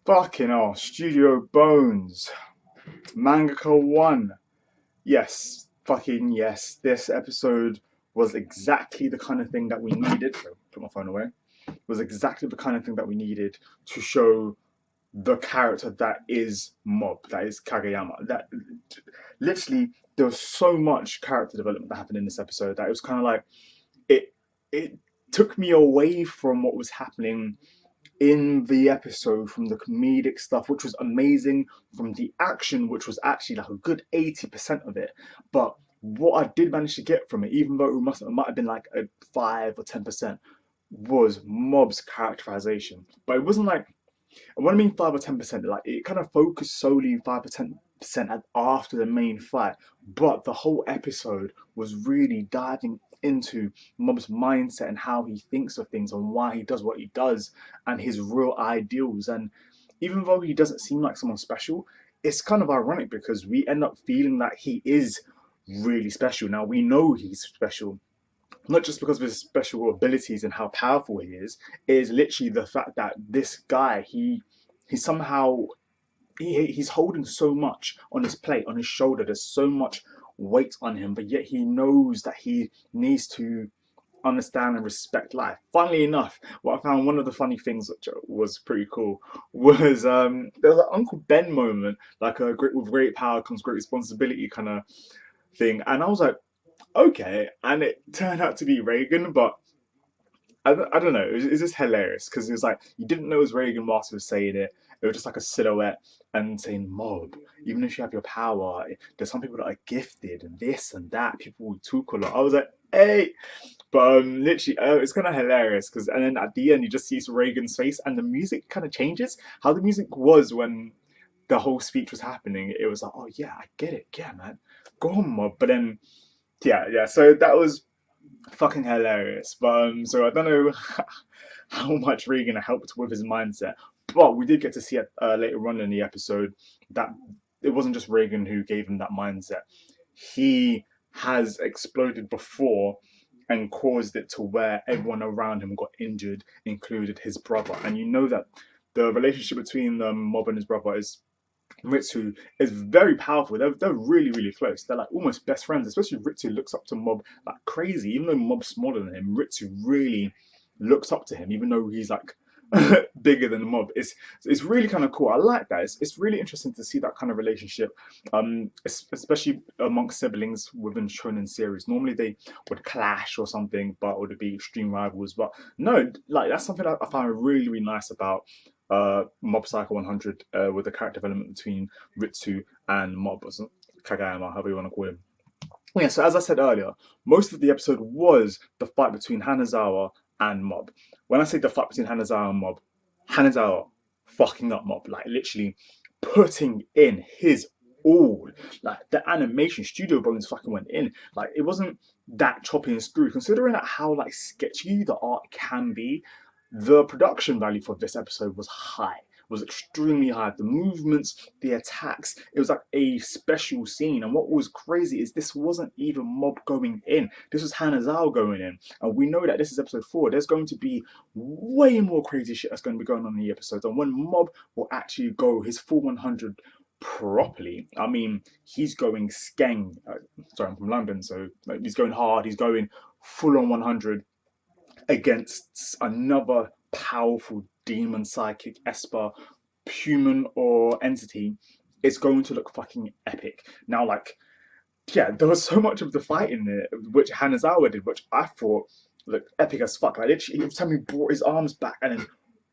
Fucking hell, Studio Bones, Mangaka One. Yes, fucking yes. This episode was exactly the kind of thing that we needed. Put my phone away. Was exactly the kind of thing that we needed to show the character that is Mob, that is Kageyama. That literally there was so much character development that happened in this episode that it was kind of like it. It took me away from what was happening in the episode, from the comedic stuff, which was amazing, from the action, which was actually like a good 80% of it. But what I did manage to get from it, even though it might have been like a 5 or 10%, was Mob's characterization. But it wasn't like, when I mean 5 or 10%, like it kind of focused solely 5 or 10% after the main fight, but the whole episode was really diving into Mob's mindset and how he thinks of things and why he does what he does and his real ideals. And even though he doesn't seem like someone special, it's kind of ironic because we end up feeling that he is really special. Now we know he's special, not just because of his special abilities and how powerful he is. It is literally the fact that this guy, he somehow he's holding so much on his plate, on his shoulder. There's so much weight on him, but yet he knows that he needs to understand and respect life. Funnily enough, what I found one of the funny things which was pretty cool was there was an Uncle Ben moment, like a great with great power comes great responsibility kind of thing, and I was like, okay, and it turned out to be Reagan, but I don't know. It was just hilarious because it was like you didn't know it was Reagan whilst he was saying it. It was just like a silhouette and saying, "Mob, even if you have your power, there's some people that are gifted and this and that. People will talk a lot." I was like, "Hey," but literally, it's kind of hilarious because, and then at the end, you just see Reagan's face and the music kind of changes. How the music was when the whole speech was happening, it was like, "Oh yeah, I get it, yeah, man, go on, Mob." But then, yeah. So that was fucking hilarious. But so I don't know how much Regan helped with his mindset, but we did get to see it later on in the episode that it wasn't just Reagan who gave him that mindset. He has exploded before and caused it to where everyone around him got injured, included his brother. And you know that the relationship between Mob and his brother is Ritsu is very powerful. They're really, really close. They're like almost best friends, especially Ritsu looks up to Mob like crazy. Even though Mob's smaller than him, Ritsu really looks up to him, even though he's like bigger than Mob. It's really kind of cool. I like that. It's really interesting to see that kind of relationship, especially amongst siblings within shonen series. Normally they would clash or something, but or to be extreme rivals. But no, like that's something I found really, really nice about Mob Psycho 100 with the character development between Ritsu and Mob, or Kagayama, however you want to call him. Yeah, so as I said earlier, most of the episode was the fight between Hanazawa and Mob. When I say the fight between Hanazawa and Mob, Hanazawa fucking up Mob, like literally putting in his all. Like the animation, Studio Bones fucking went in. Like it wasn't that choppy and screwy, considering that how like sketchy the art can be. The production value for this episode was high, was extremely high. The movements, the attacks, it was like a special scene. And what was crazy is this wasn't even Mob going in. This was Hanazawa going in. And we know that this is episode 4. There's going to be way more crazy shit that's going to be going on in the episodes. And when Mob will actually go his full 100 properly, I mean, he's going skeng. Sorry, I'm from London, so like, he's going hard. He's going full on 100 against another powerful demon psychic esper human or entity. It's going to look fucking epic. Now, like, yeah, there was so much of the fight in there which Hanazawa did, which I thought looked epic as fuck. Like literally every time he brought his arms back and then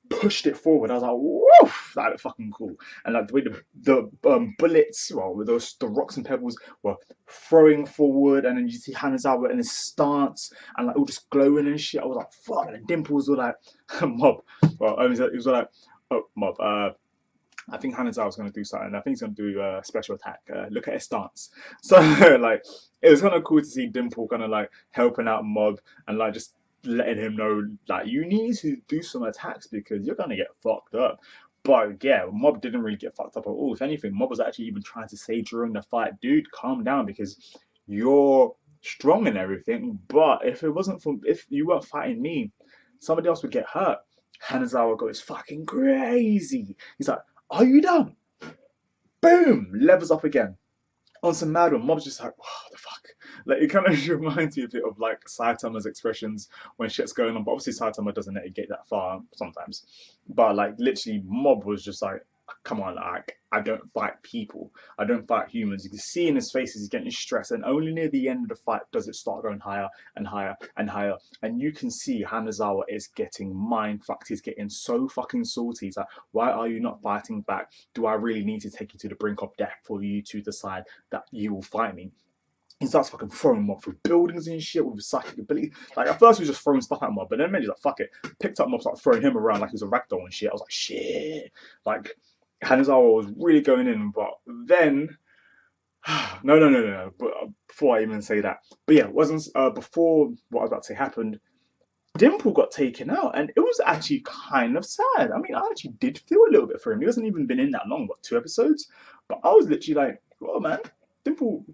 pushed it forward, I was like, woof, that looked fucking cool. And like the way the bullets, well, with those the rocks and pebbles were throwing forward, and then you see Hanazawa in his stance and like all just glowing and shit. I was like, fuck, and the dimples were like, Mob. Well, it was like, oh, Mob. I think Hanazawa's going to do something. I think he's going to do a special attack. Look at his stance. So like, it was kind of cool to see Dimple kind of like helping out Mob and like just letting him know like you need to do some attacks because you're gonna get fucked up. But yeah, Mob didn't really get fucked up at all. If anything, Mob was actually even trying to say during the fight, dude, calm down because you're strong and everything. But if it wasn't for if you weren't fighting me, somebody else would get hurt. Hanazawa goes fucking crazy. He's like, are you done? Boom! Levels up again. On some mad one, Mob's just like, what the fuck? Like, it kind of reminds me a bit of like Saitama's expressions when shit's going on. But obviously, Saitama doesn't let it get that far sometimes. But like, literally, Mob was just like, come on, like, I don't fight people. I don't fight humans. You can see in his face he's getting stressed. And only near the end of the fight does it start going higher and higher and higher. And you can see Hanazawa is getting mind fucked. He's getting so fucking salty. He's like, why are you not fighting back? Do I really need to take you to the brink of death for you to decide that you will fight me? He starts fucking throwing Mob through buildings and shit with his psychic ability. Like, at first he was just throwing stuff at Mob, but then he's like, fuck it. Picked up Mob, started throwing him around like he was a ragdoll and shit. I was like, shit. Like, Hanazawa was really going in, but then no. But before I even say that, but yeah, wasn't before what I was about to say happened. Dimple got taken out, and it was actually kind of sad. I mean, I actually did feel a little bit for him. He hasn't even been in that long, what, 2 episodes? But I was literally like, oh man, Dimple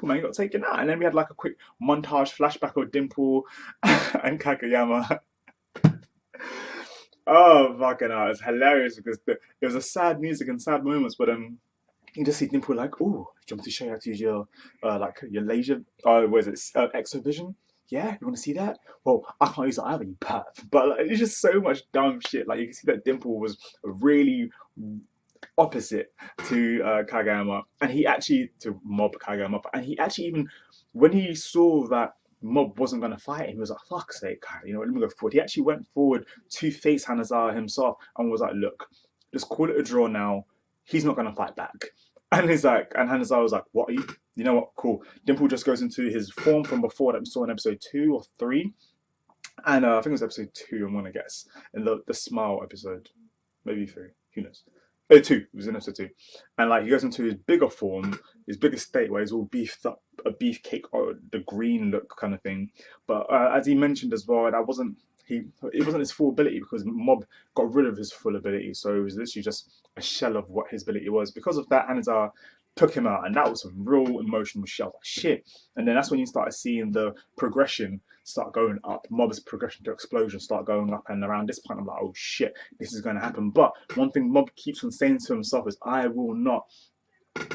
man got taken out, and then we had like a quick montage flashback of Dimple and Kageyama. Oh fucking hell, it's hilarious because it was a sad music and sad moments, but you just see Dimple like, oh, do you want me to show you how to use your like your laser? What is it? Exovision? Yeah, you want to see that? Well, I can't use it either, you perv. But like, it's just so much dumb shit. Like you can see that Dimple was really opposite to Kageyama, and he actually to Mob Kageyama, and he actually even when he saw that Mob wasn't going to fight him, he was like, fuck's sake, you know, let me go forward. He actually went forward to face Hanazawa himself and was like, look, just call it a draw now. He's not going to fight back. And he's like, and Hanazawa was like, what are you? You know what? Cool. Dimple just goes into his form from before that we saw in episode 2 or 3. And I think it was episode 2, I'm going to guess. In the Smile episode. Maybe 3. Who knows? Oh, 2. It was in episode 2. And like he goes into his bigger form, his bigger state where he's all beefed up, a beefcake or the green look kind of thing. But as he mentioned as well, that wasn't it wasn't his full ability because Mob got rid of his full ability, so it was literally just a shell of what his ability was. Because of that, Hanazar took him out, and that was some real emotional shit. I was like, shit. And then that's when you started seeing the progression start going up. Mob's progression to explosion start going up, and around this point, I'm like, oh shit, this is going to happen. But one thing Mob keeps on saying to himself is, I will not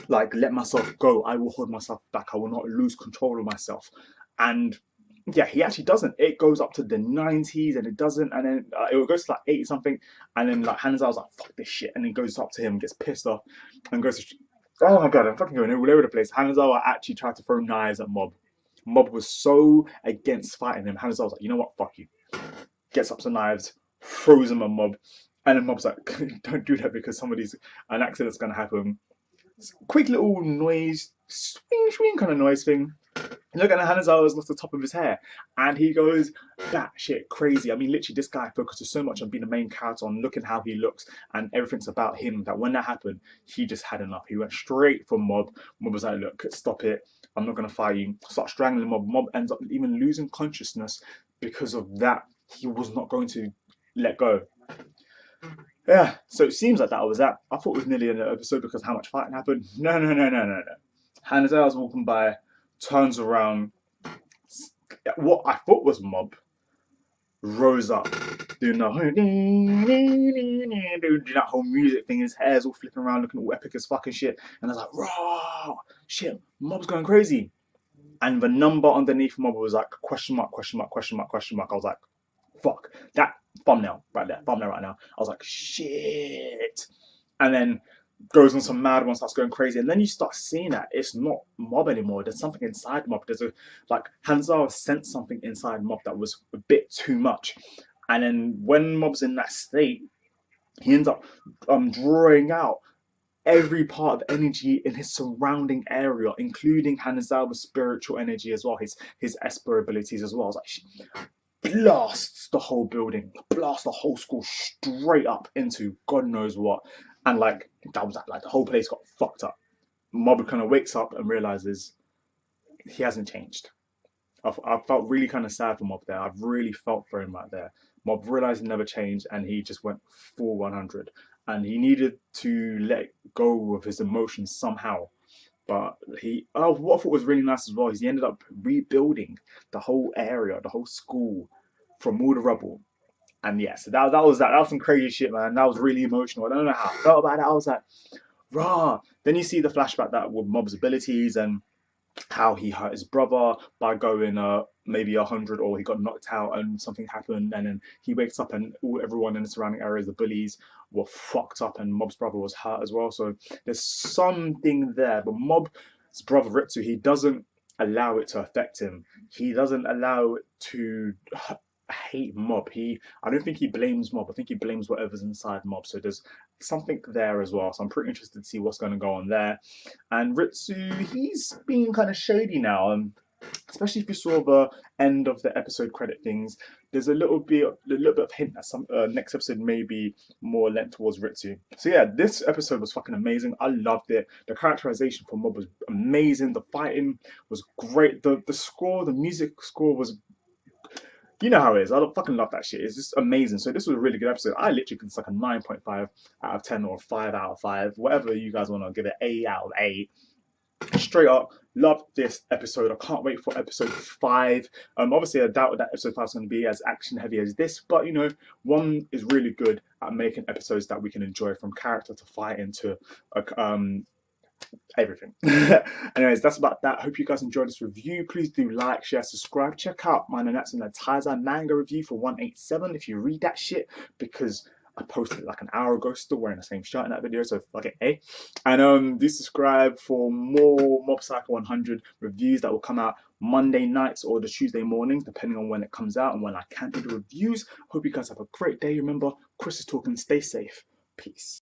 like let myself go. I will hold myself back. I will not lose control of myself. And yeah, he actually doesn't. It goes up to the 90s and it doesn't, and then it goes to like 80 something, and then like Hanza's like, fuck this shit, and then goes up to him, gets pissed off, and goes to, oh my god, I'm fucking going all over the place. Hanzawa actually tried to throw knives at Mob. Mob was so against fighting him. Hanzawa was like, you know what, fuck you. Gets up to knives, throws him at Mob, and then Mob's like, don't do that because an accident's gonna happen. Quick little noise, swing, swing kind of noise thing. Look at Hanazawa's lost the top of his hair, and he goes batshit crazy. I mean, literally, this guy focuses so much on being the main character, on looking how he looks, and everything's about him. That when that happened, he just had enough. He went straight for Mob. Mob was like, "Look, stop it! I'm not gonna fight you." Start strangling Mob. Mob ends up even losing consciousness because of that. He was not going to let go. Yeah, so it seems like that was that. I thought it was nearly an episode because how much fighting happened. No. Hanazawa's walking by, turns around. What I thought was Mob rose up, doing that whole music thing. His hair's all flipping around, looking all epic as fucking shit. And I was like, raw, shit, Mob's going crazy. And the number underneath Mob was like question mark, question mark, question mark, question mark. I was like, fuck, that thumbnail right there, thumbnail right now. I was like, shit. And then goes on some mad one, starts going crazy, and then you start seeing that it's not Mob anymore. There's something inside Mob. There's a like Hanzawa sensed something inside Mob that was a bit too much. And then when Mob's in that state, he ends up drawing out every part of energy in his surrounding area, including Hanazawa's spiritual energy as well, his Esper abilities as well. I was like, blasts the whole building, blasts the whole school straight up into God knows what. And like that was like the whole place got fucked up. Mob kind of wakes up and realizes he hasn't changed. I felt really kind of sad for Mob there. I've really felt for him right there. Mob realized he never changed, and he just went full 100. And he needed to let go of his emotions somehow. But what I thought was really nice as well is he ended up rebuilding the whole area, the whole school, from all the rubble. And yeah, so that was that. That was some crazy shit, man. That was really emotional. I don't know how I felt about it. I was like, rah. Then you see the flashback that with Mob's abilities and how he hurt his brother by going maybe 100, or he got knocked out and something happened, and then he wakes up and everyone in the surrounding areas, the bullies, were fucked up, and Mob's brother was hurt as well. So there's something there, but Mob's brother Ritsu, he doesn't allow it to affect him. He doesn't allow it to hate Mob. I don't think he blames Mob. I think he blames whatever's inside Mob. So there's something there as well. So I'm pretty interested to see what's going to go on there. And Ritsu, he's being kind of shady now. Especially if you saw the end of the episode credit things, there's a little bit of hint that some next episode may be more lent towards Ritsu. So yeah, this episode was fucking amazing. I loved it. The characterization for Mob was amazing. The fighting was great. The score, the music score was, you know how it is. I fucking love that shit. It's just amazing. So this was a really good episode. I literally could like a 9.5 out of 10 or 5 out of 5, whatever you guys want to give it. 8 out of 8. Straight up, love this episode. I can't wait for episode 5. Obviously, I doubt that episode 5 is going to be as action heavy as this, but you know, One is really good at making episodes that we can enjoy, from character to fight into everything. Anyways, that's about that. Hope you guys enjoyed this review. Please do like, share, subscribe. Check out my Nanatsu no Taizai manga review for 187 if you read that shit, because I posted it like an hour ago, still wearing the same shirt in that video, so fuck it, eh? And do subscribe for more Mob Psycho 100 reviews that will come out Monday nights or the Tuesday mornings, depending on when it comes out and when I can do the reviews. Hope you guys have a great day. Remember, Chris is talking. Stay safe. Peace.